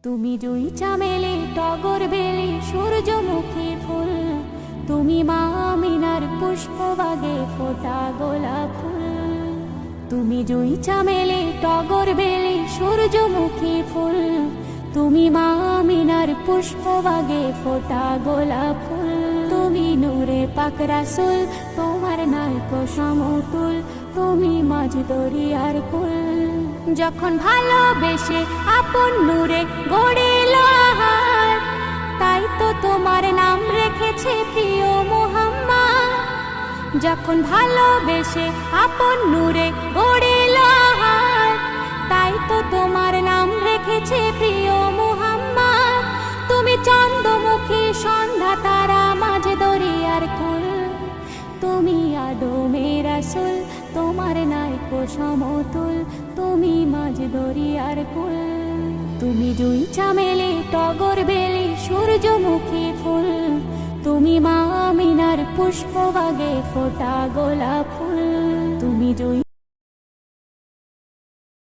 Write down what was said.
তুমি জুই চামেলি টগর বেলি সূর্যমুখী ফুল, তুমি মা আমিনার পুষ্পবাগে ফোটা গোলাপ ফুল। তুমি জুই চামেলি টগর বেলি সূর্যমুখী ফুল, তুমি মা আমিনার পুষ্পবাগে ফোটা গোলাপ ফুল। তুমি নূরে পাক রাসূল, তোমার নায়ক সমতুল, তুমি মাঝ দরিয়ার কুল। যখন ভালোবেসে আপন নূরে গড়িল আহার, তাই তো তোমার নাম রেখেছে প্রিয় মুহাম্মদ। যখন ভালোবেসে আপন নূরে গড়িল আহার, তাই তো তোমার নাম রেখেছে প্রিয় মুহাম্মদ। তুমি চন্দ্রমুখী সন্ধ্যা তারা মাঝ দরিয়ার কুল, তুমি আদমের রাসূল, তোমার নায়ক সমতুল, তুমি মাঝ দরিয়ার কুল। তুমি জুই চামেলি টগর বেলি সূর্যমুখী ফুল, তুমি মা আমিনার পুষ্পবাগে ফোটা গোলাপ ফুল। তুমি জুই